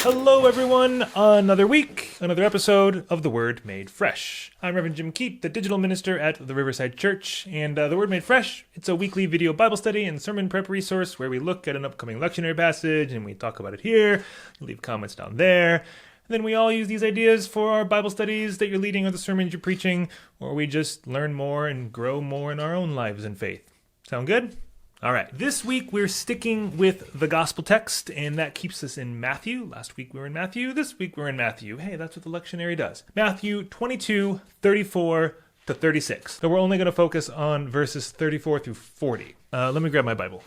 Hello everyone, another week, another episode of The Word Made Fresh. I'm Reverend Jim Keep, the digital minister at the Riverside Church, and The Word Made Fresh, it's a weekly video Bible study and sermon prep resource where we look at an upcoming lectionary passage and we talk about it here, leave comments down there, and then we all use these ideas for our Bible studies that you're leading or the sermons you're preaching, or we just learn more and grow more in our own lives in faith. Sound good? All right, this week we're sticking with the gospel text, and that keeps us in Matthew. Last week we were in Matthew, this week we're in Matthew. Hey, that's what the lectionary does. Matthew 22, 34 to 36. So we're only going to focus on verses 34 through 40. Let me grab my Bible.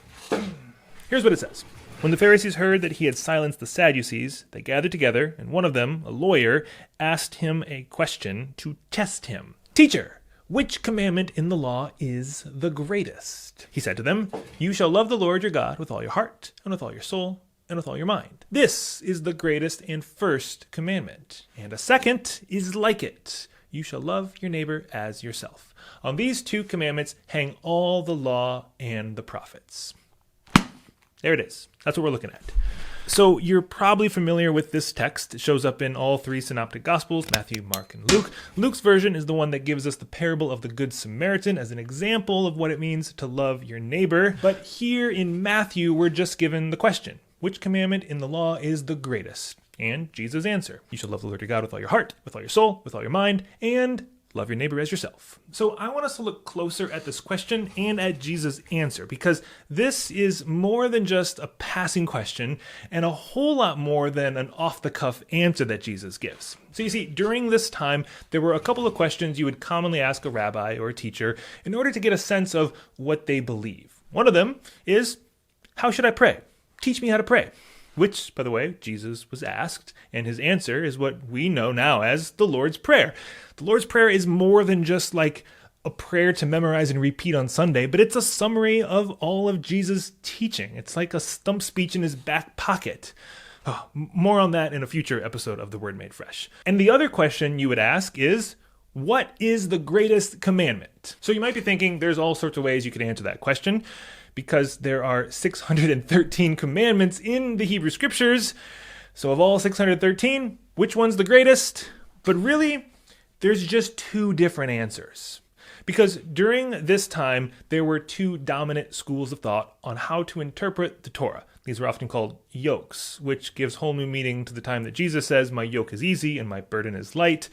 Here's what it says. When the Pharisees heard that he had silenced the Sadducees, they gathered together, and one of them, a lawyer, asked him a question to test him. Teacher, which commandment in the law is the greatest? He said to them, you shall love the Lord your God with all your heart, and with all your soul, and with all your mind. This is the greatest and first commandment. And a second is like it. You shall love your neighbor as yourself. On these two commandments hang all the law and the prophets. There it is. That's what we're looking at. So you're probably familiar with this text. It shows up in all three synoptic gospels, Matthew, Mark, and Luke. Luke's version is the one that gives us the parable of the Good Samaritan as an example of what it means to love your neighbor. But here in Matthew, we're just given the question, which commandment in the law is the greatest? And Jesus' answer, you shall love the Lord your God with all your heart, with all your soul, with all your mind, and love your neighbor as yourself. So I want us to look closer at this question and at Jesus' answer, because this is more than just a passing question and a whole lot more than an off-the-cuff answer that Jesus gives. So you see, during this time, there were a couple of questions you would commonly ask a rabbi or a teacher in order to get a sense of what they believe. One of them is, how should I pray? Teach me how to pray. Which, by the way, Jesus was asked, and his answer is what we know now as the Lord's Prayer. The Lord's Prayer is more than just like a prayer to memorize and repeat on Sunday, but it's a summary of all of Jesus' teaching. It's like a stump speech in his back pocket. Oh, more on that in a future episode of The Word Made Fresh. And the other question you would ask is, what is the greatest commandment? So you might be thinking there's all sorts of ways you could answer that question, because there are 613 commandments in the Hebrew Scriptures. So of all 613, which one's the greatest? But really, there's just two different answers. Because during this time, there were two dominant schools of thought on how to interpret the Torah. These were often called yokes, which gives whole new meaning to the time that Jesus says, my yoke is easy and my burden is light.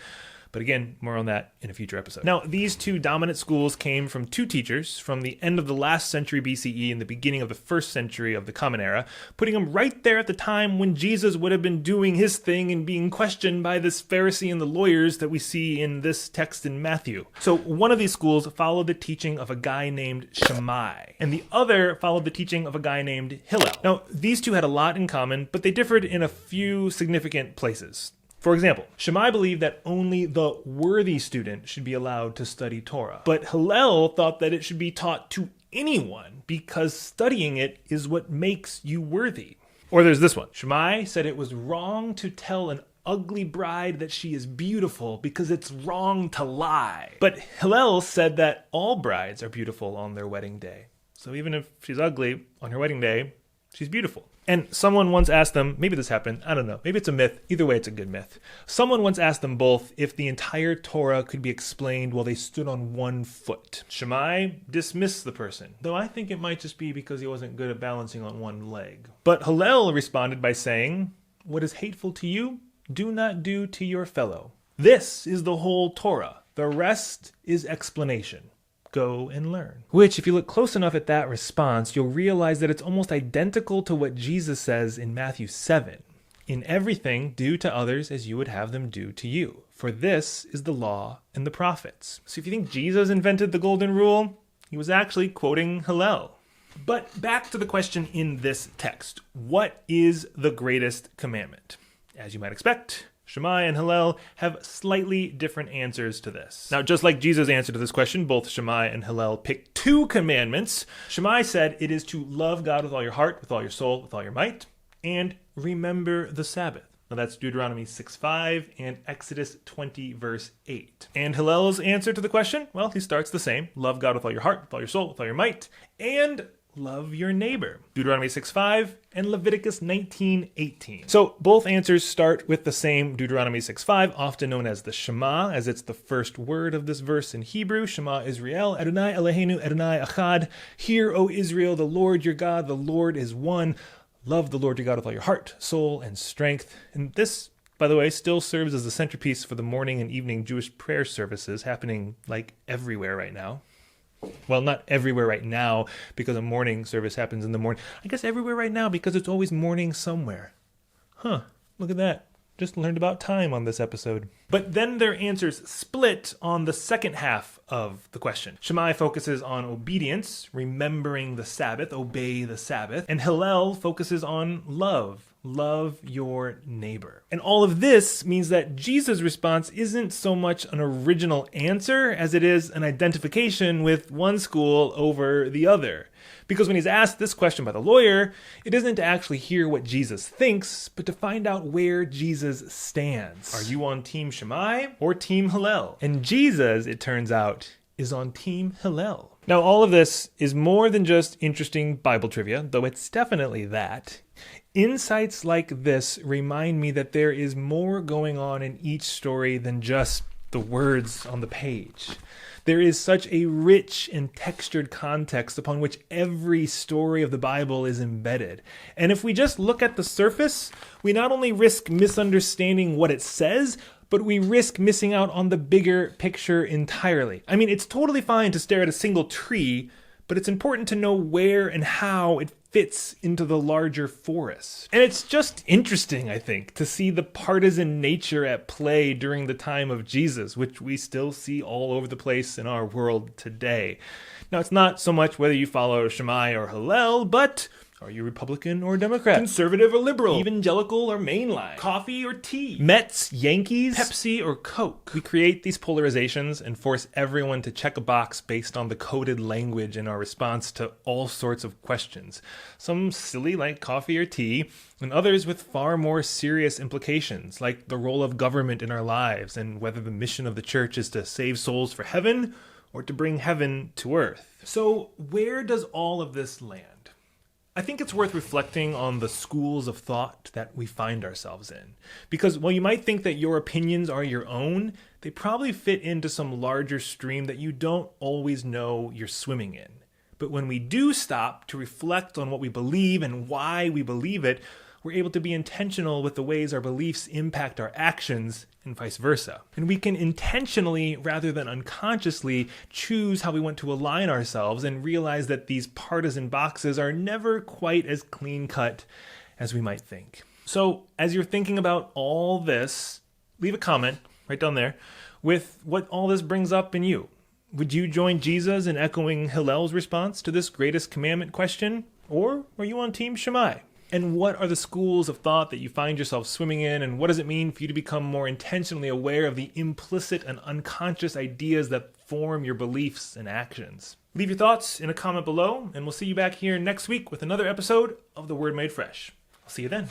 But again, more on that in a future episode. Now, these two dominant schools came from two teachers from the end of the last century BCE and the beginning of the first century of the Common Era, putting them right there at the time when Jesus would have been doing his thing and being questioned by this Pharisee and the lawyers that we see in this text in Matthew. So one of these schools followed the teaching of a guy named Shammai, and the other followed the teaching of a guy named Hillel. Now, these two had a lot in common, but they differed in a few significant places. For example, Shammai believed that only the worthy student should be allowed to study Torah. But Hillel thought that it should be taught to anyone because studying it is what makes you worthy. Or there's this one. Shammai said it was wrong to tell an ugly bride that she is beautiful because it's wrong to lie. But Hillel said that all brides are beautiful on their wedding day. So even if she's ugly on her wedding day, she's beautiful. And someone once asked them, maybe this happened, I don't know, maybe it's a myth, either way it's a good myth. Someone once asked them both if the entire Torah could be explained while they stood on one foot. Shammai dismissed the person, though I think it might just be because he wasn't good at balancing on one leg. But Hillel responded by saying, what is hateful to you, do not do to your fellow. This is the whole Torah. The rest is explanation. Go and learn. Which, if you look close enough at that response, you'll realize that it's almost identical to what Jesus says in Matthew 7. In everything, do to others as you would have them do to you. For this is the law and the prophets. So if you think Jesus invented the golden rule, he was actually quoting Hillel. But back to the question in this text. What is the greatest commandment? As you might expect, Shammai and Hillel have slightly different answers to this. Now, just like Jesus' answer to this question, both Shammai and Hillel picked two commandments. Shammai said it is to love God with all your heart, with all your soul, with all your might, and remember the Sabbath. Now that's Deuteronomy 6:5 and Exodus 20 verse 8. And Hillel's answer to the question, well, he starts the same. Love God with all your heart, with all your soul, with all your might, and love your neighbor. Deuteronomy 6:5 and Leviticus 19:18. So both answers start with the same Deuteronomy 6:5, often known as the Shema, as it's the first word of this verse in Hebrew. Shema Israel, Adonai Eloheinu, Adonai Echad. Hear, O Israel, the Lord your God, the Lord is one. Love the Lord your God with all your heart, soul, and strength. And this, by the way, still serves as the centerpiece for the morning and evening Jewish prayer services happening like everywhere right now. Well, not everywhere right now because a morning service happens in the morning. I guess everywhere right now because it's always morning somewhere. Huh, look at that. Just learned about time on this episode. But then their answers split on the second half of the question. Shammai focuses on obedience, remembering the Sabbath, obey the Sabbath. And Hillel focuses on love, love your neighbor. And all of this means that Jesus' response isn't so much an original answer as it is an identification with one school over the other. Because when he's asked this question by the lawyer, it isn't to actually hear what Jesus thinks, but to find out where Jesus stands. Are you on Team Shammai or Team Hillel? And Jesus, it turns out, is on Team Hillel. Now, all of this is more than just interesting Bible trivia, though it's definitely that. Insights like this remind me that there is more going on in each story than just the words on the page. There is such a rich and textured context upon which every story of the Bible is embedded. And if we just look at the surface, we not only risk misunderstanding what it says, but we risk missing out on the bigger picture entirely. I mean, it's totally fine to stare at a single tree, but it's important to know where and how it fits into the larger forest. And it's just interesting, I think, to see the partisan nature at play during the time of Jesus, which we still see all over the place in our world today. Now, it's not so much whether you follow Shammai or Hillel, but are you Republican or Democrat? Conservative or liberal? Evangelical or mainline? Coffee or tea? Mets, Yankees, Pepsi or Coke? We create these polarizations and force everyone to check a box based on the coded language in our response to all sorts of questions. Some silly like coffee or tea, and others with far more serious implications, like the role of government in our lives and whether the mission of the church is to save souls for heaven or to bring heaven to earth. So where does all of this land? I think it's worth reflecting on the schools of thought that we find ourselves in. Because while you might think that your opinions are your own, they probably fit into some larger stream that you don't always know you're swimming in. But when we do stop to reflect on what we believe and why we believe it, we're able to be intentional with the ways our beliefs impact our actions and vice versa. And we can intentionally, rather than unconsciously, choose how we want to align ourselves and realize that these partisan boxes are never quite as clean-cut as we might think. So, as you're thinking about all this, leave a comment right down there with what all this brings up in you. Would you join Jesus in echoing Hillel's response to this greatest commandment question? Or are you on Team Shammai? And what are the schools of thought that you find yourself swimming in, and what does it mean for you to become more intentionally aware of the implicit and unconscious ideas that form your beliefs and actions? Leave your thoughts in a comment below, and we'll see you back here next week with another episode of The Word Made Fresh. I'll see you then.